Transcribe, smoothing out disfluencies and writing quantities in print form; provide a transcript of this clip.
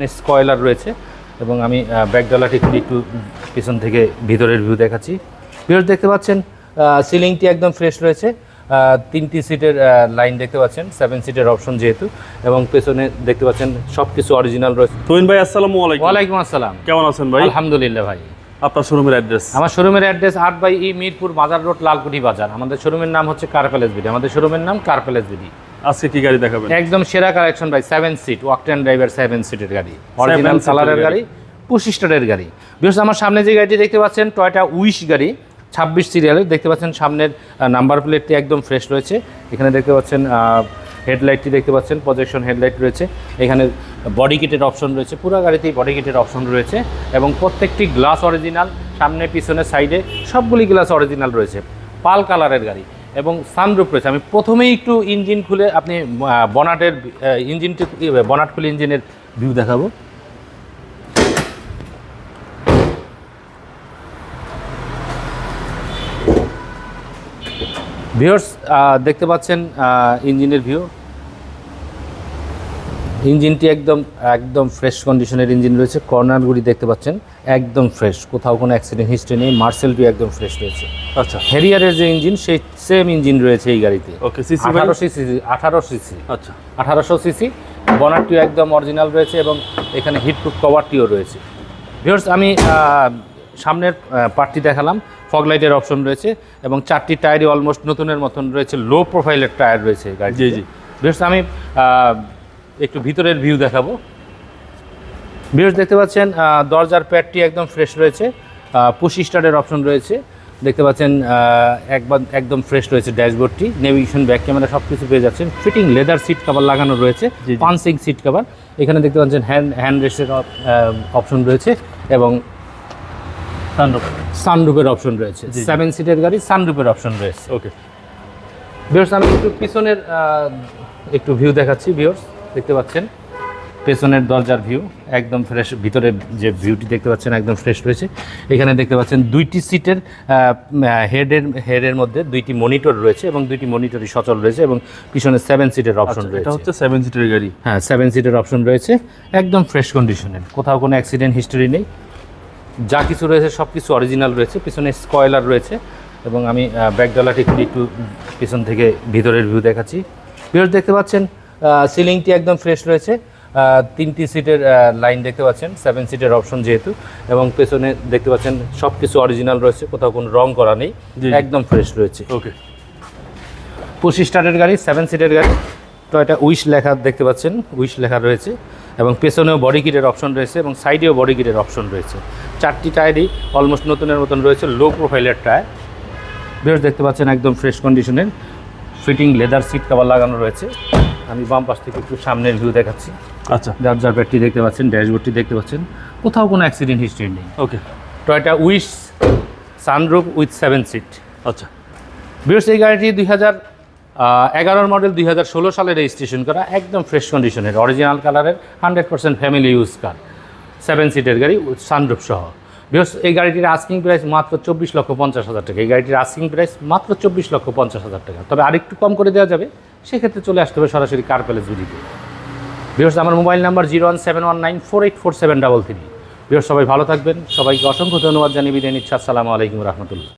Spoiler রয়েছে এবং আমি ব্যাকডালাটি খুলে একটু পিছন থেকে ভিতরের ভিউ দেখাচ্ছি। ভিউয়ার্স দেখতে পাচ্ছেন সিলিংটি একদম ফ্রেশ রয়েছে। 3টি সিটের লাইন দেখতে পাচ্ছেন, 7 সিটের অপশন যেহেতু, এবং পেছনে দেখতে পাচ্ছেন সব কিছু অরিজিনাল রয়েছে। তুহিন ভাই আসসালামু আলাইকুম। ওয়ালাইকুম আসসালাম। কেমন আছেন ভাই? আলহামদুলিল্লাহ ভাই। আপনার শোরুমের অ্যাড্রেস? আমার শোরুমের অ্যাড্রেস 8/E মিরপুর বাজার রোড, লালকুঠি বাজার। আমাদের শোরুমের নাম হচ্ছে কার প্যালেস বিডি। আমাদের শোরুমের নাম কার প্যালেস বিডি। আজকে কি গাড়ি দেখাবেন? একদম সেরা কালেকশন ভাই, 7 সিট ওয়াকটেন ড্রাইভার 7 সিটের গাড়ি, অরিজিনাল কালারের গাড়ি, 25 স্টারের গাড়ি। বিশেষ আমার সামনে যে গাড়িটি দেখতে পাচ্ছেন টয়োটা উইশ গাড়ি, 26 সিরিয়ালের। দেখতে পাচ্ছেন সামনের নাম্বার প্লেটটি একদম ফ্রেশ রয়েছে। এখানে দেখতে পাচ্ছেন হেডলাইটটি দেখতে পাচ্ছেন, প্রজেকশন হেডলাইট রয়েছে। এখানে বডি কিটের অপশন রয়েছে, পুরো গাড়িতেই বডি কিটের অপশন রয়েছে এবং প্রত্যেকটি গ্লাস অরিজিনাল, সামনে পিছনে সাইডে সবগুলি গ্লাস অরিজিনাল রয়েছে। পাল কালারের গাড়ি এবং সানরুফ রয়েছে। আমি প্রথমেই একটু ইঞ্জিন খুলে আপনি বনাটের ইঞ্জিনটি বনাট খুলে ইঞ্জিনের ভিউ দেখাবো। ভিউয়ার্স দেখতে পাচ্ছেন ইঞ্জিনের ভিউ। ইঞ্জিনটি একদম ফ্রেশ কন্ডিশনের ইঞ্জিন রয়েছে। কর্নারগুলি দেখতে পাচ্ছেন একদম ফ্রেশ, কোথাও কোনো অ্যাক্সিডেন্ট হিস্ট্রি নেই। মার্সেলটি একদম ফ্রেশ রয়েছে। আচ্ছা, হ্যারিয়ারের যে ইঞ্জিন সেই সেম ইঞ্জিন রয়েছে এই গাড়িতে। ওকে, সিসি 18 সিসি। আচ্ছা, 1800 সিসি। বনারটিও একদম অরিজিনাল রয়েছে এবং এখানে হিটপ্রুফ কভারটিও রয়েছে। ভিউয়ার্স আমি সামনের পার্টটি দেখালাম, ফগ লাইটের অপশন রয়েছে এবং 4টি টায়ারই অলমোস্ট নতুনের মতন রয়েছে। লো প্রোফাইলের টায়ার রয়েছে গাড়ি। জি জি। ভিউয়ার্স আমি একটু ভিতরের ভিউ দেখাবো। ভিউয়ার্স দেখতে পাচ্ছেন দরজার প্যাডটি একদম ফ্রেশ রয়েছে। 25 স্টারের অপশন রয়েছে। দেখতে পাচ্ছেন একদম ফ্রেশ রয়েছে। ড্যাশবোর্ডটি, নেভিগেশন, ব্যাক ক্যামেরা সব কিছু পেয়ে যাচ্ছেন। ফিটিং লেদার সিট কভার লাগানো রয়েছে, পাঞ্চিং সিট কভার। এখানে দেখতে পাচ্ছেন হ্যান্ড রেস্টের অপশন রয়েছে এবং সানরুফের অপশন রয়েছে। 7 সিটের গাড়ি, সানরুফের অপশন রয়েছে। ওকে ভিউয়ার্স আমি একটু পিছনের একটু ভিউ দেখাচ্ছি। ভিউয়ার্স দেখতে পাচ্ছেন পেছনের দরজার ভিউ একদম ফ্রেশ। ভিতরের যে ভিউটি দেখতে পাচ্ছেন একদম ফ্রেশ রয়েছে। এখানে দেখতে পাচ্ছেন 2টি সিটের হেডের মধ্যে 2টি মনিটর রয়েছে এবং 2টি মনিটরই সচল রয়েছে এবং পিছনে 7 সিটের অপশন রয়েছে। এটা হচ্ছে 7 সিটের গাড়ি। হ্যাঁ, 7 সিটের অপশন রয়েছে, একদম ফ্রেশ কন্ডিশনের, কোথাও কোনো অ্যাক্সিডেন্ট হিস্টোরি নেই। যা কিছু রয়েছে সব কিছু অরিজিনাল রয়েছে। পিছনে স্পয়লার রয়েছে এবং আমি ব্যাকডালাটি খুলে একটু পিছন থেকে ভিতরের ভিউ দেখাচ্ছি। ভিউয়ার্স দেখতে পাচ্ছেন সিলিংটি একদম ফ্রেশ রয়েছে। 3টি সিটের লাইন দেখতে পাচ্ছেন, 7 সিটের অপশন যেহেতু, এবং পেছনে দেখতে পাচ্ছেন সব কিছু অরিজিনাল রয়েছে, কোথাও কোনো রং করা নেই, একদম ফ্রেশ রয়েছে। ওকে, 25 স্টারের গাড়ি, 7 সিটের গাড়ি। টয়োটা উইশ লেখা দেখতে পাচ্ছেন, উইশ লেখা রয়েছে এবং পেছনেও বডি কিটের অপশন রয়েছে এবং সাইডেও বডি কিটের অপশন রয়েছে। 4টি টায়ারই অলমোস্ট নতুনের মতন রয়েছে, লো প্রোফাইলের টায়ার। ভিউয়ার্স দেখতে পাচ্ছেন একদম ফ্রেশ কন্ডিশনের, ফিটিং লেদার সিট কভার লাগানো রয়েছে। আমি বাম পাশ থেকে একটু সামনের ভিউ দেখাচ্ছি। আচ্ছা, দরজার প্যাডটি দেখতে পাচ্ছেন, ড্যাশবোর্ডটি দেখতে পাচ্ছেন, কোথাও কোনো অ্যাক্সিডেন্ট হিস্ট্রি নেই। Okay, Toyota Wish sunroof with 7 seat. আচ্ছা, ভিউয়ার্স এই গাড়িটি 2011 মডেল, 2016 সালে রেজিস্ট্রেশন করা, একদম ফ্রেশ কন্ডিশনের, অরিজিনাল কালারের, 100% ফ্যামিলি ইউজ কার, 7 সিটের গাড়ি সানরুফ সহ। ভিউয়ার্স এই গাড়িটির আস্কিং প্রাইস মাত্র 24,50,000 টাকা। এই গাড়িটির আস্কিং প্রাইস মাত্র 24,50,000 টাকা। তবে আরেকটু কম করে দেওয়া যাবে, সেক্ষেত্রে চলে আসতে হবে সরাসরি কার প্যালেস বিডিতে। ভিউয়ার্স আমার মোবাইল নাম্বার 01719484733। ভিউয়ার্স সবাই ভালো থাকবেন, সবাইকে অসংখ্য ধন্যবাদ জানিয়ে বিদায় নিচ্ছি। আসসালামু আলাইকুম রহমতুল্লাহ।